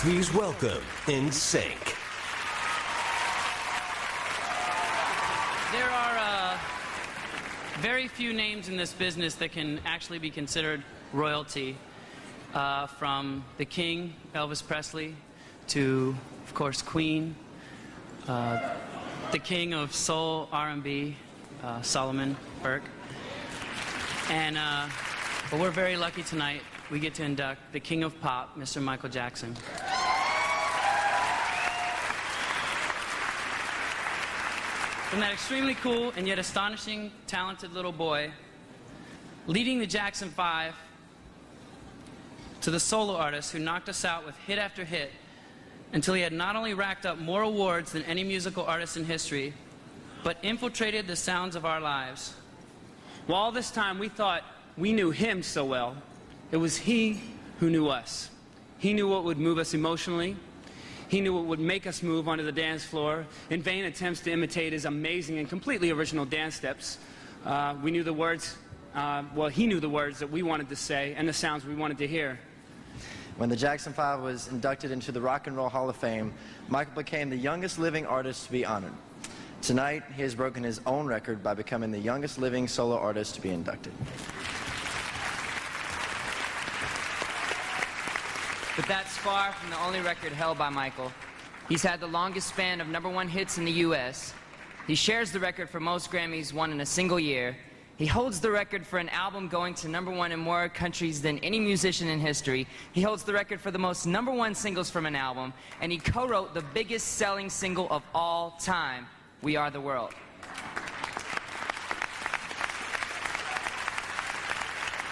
Please welcome In Sync. There are very few names in this business that can actually be considered royalty, from the King, Elvis Presley, to, of course, Queen, the King of Soul R&B, Solomon Burke. And but we're very lucky tonight. We get to induct the King of Pop, Mr. Michael Jackson. From that extremely cool and yet astonishing, talented little boy, leading the Jackson 5, to the solo artist who knocked us out with hit after hit until he had not only racked up more awards than any musical artist in history, but infiltrated the sounds of our lives. Well, all this time we thought we knew him so well. It was he who knew us. He knew what would move us emotionally. He knew what would make us move onto the dance floor in vain attempts to imitate his amazing and completely original dance steps. We knew the words, well, he knew the words that we wanted to say and the sounds we wanted to hear. When the Jackson 5 was inducted into the Rock and Roll Hall of Fame, Michael became the youngest living artist to be honored. Tonight, he has broken his own record by becoming the youngest living solo artist to be inducted. But that's far from the only record held by Michael. He's had the longest span of #1 hits in the U.S. He shares the record for most Grammys won in a single year. He holds the record for an album going to #1 in more countries than any musician in history. He holds the record for the most #1 singles from an album. And he co-wrote the biggest selling single of all time, We Are the World.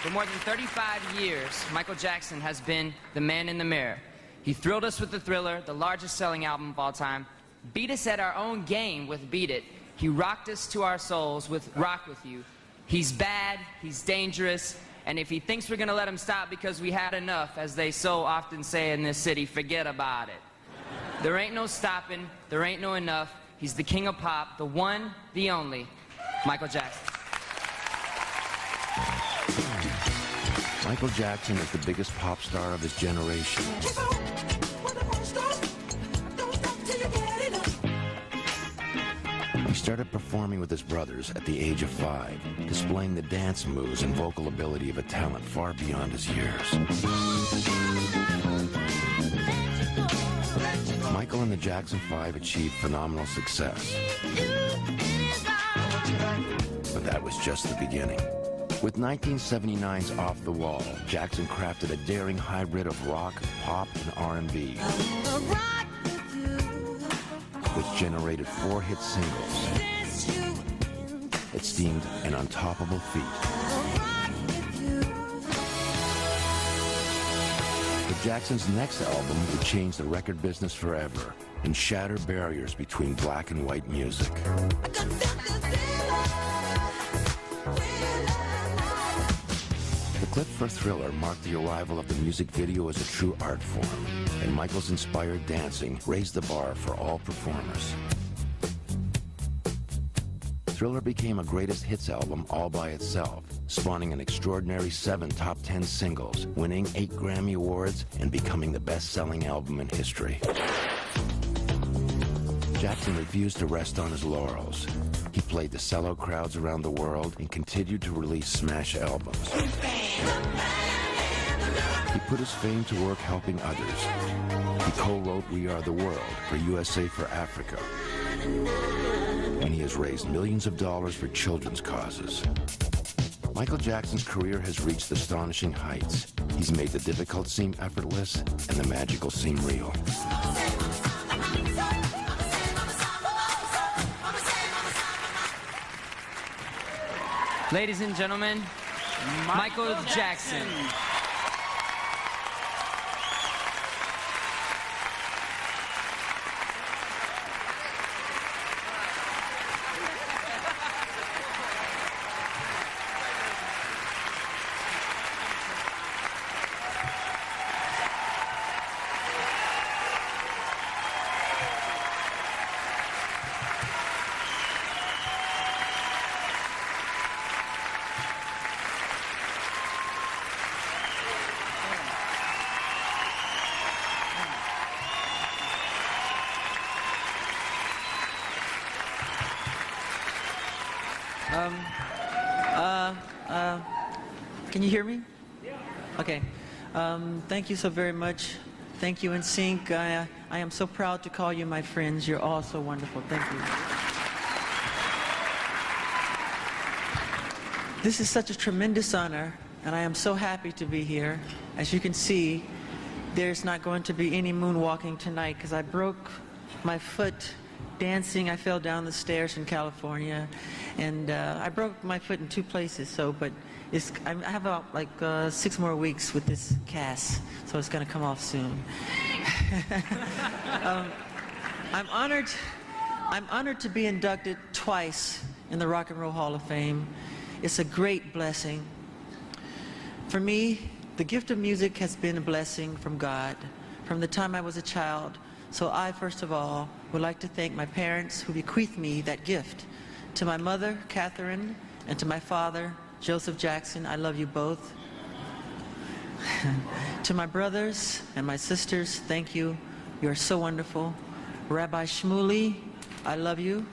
For more than 35 years, Michael Jackson has been the man in the mirror. He thrilled us with the Thriller, the largest selling album of all time, beat us at our own game with Beat It. He rocked us to our souls with Rock With You. He's bad, he's dangerous, and if he thinks we're gonna let him stop because we had enough, as they so often say in this city, forget about it. There ain't no stopping, there ain't no enough. He's the king of pop, the one, the only, Michael Jackson. Michael Jackson is the biggest pop star of his generation. He started performing with his brothers at the age of 5, displaying the dance moves and vocal ability of a talent far beyond his years. Michael and the Jackson 5 achieved phenomenal success. But that was just the beginning. With 1979's Off the Wall, Jackson crafted a daring hybrid of rock, pop, and R&B, which generated 4 hit singles. It's deemed an untoppable feat. But Jackson's next album would change the record business forever and shatter barriers between black and white music. The clip for Thriller marked the arrival of the music video as a true art form, and Michael's inspired dancing raised the bar for all performers. Thriller became a greatest hits album all by itself, spawning an extraordinary 7 top 10 singles, winning 8 Grammy Awards, and becoming the best-selling album in history. Jackson refused to rest on his laurels. He played to sellout crowds around the world and continued to release smash albums. He put his fame to work helping others. He co-wrote We Are the World for USA for Africa. And he has raised millions of dollars for children's causes. Michael Jackson's career has reached astonishing heights. He's made the difficult seem effortless and the magical seem real. Ladies and gentlemen, Michael Jackson. Can you hear me? Yeah. Okay. Thank you so very much. Thank you, NSYNC. I am so proud to call you my friends. You're all so wonderful. Thank you. This is such a tremendous honor, and I am so happy to be here. As you can see, there's not going to be any moonwalking tonight because I broke my foot dancing. I fell down the stairs in California, and I broke my foot in 2 places. But I have about like 6 more weeks with this cast, so it's going to come off soon. I'm honored to be inducted twice in the Rock and Roll Hall of Fame. It's a great blessing. For me, the gift of music has been a blessing from God from the time I was a child. So I, first of all, would like to thank my parents who bequeathed me that gift. To my mother, Catherine, and to my father, Joseph Jackson, I love you both. To my brothers and my sisters, thank you. You are so wonderful. Rabbi Shmuley, I love you.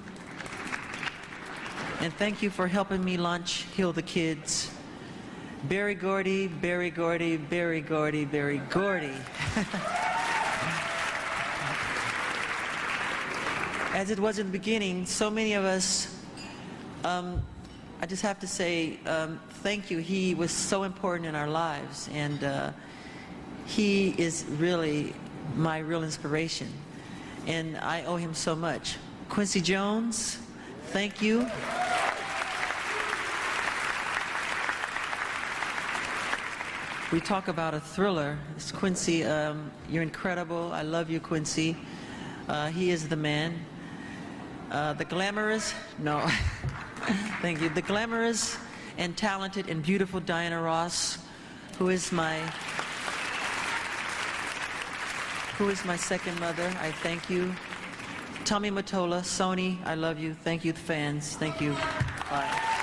And thank you for helping me launch Heal the Kids. Berry Gordy, Berry Gordy, Berry Gordy, Berry Gordy. As it was in the beginning, so many of us, I just have to say thank you. He was so important in our lives, and he is really my real inspiration, and I owe him so much. Quincy Jones, thank you. We talk about a thriller. It's Quincy, you're incredible. I love you, Quincy. He is the man. The glamorous, no, thank you. The glamorous and talented and beautiful Diana Ross, who is my second mother. I thank you. Tommy Mottola, Sony, I love you. Thank you, fans. Thank you. Bye.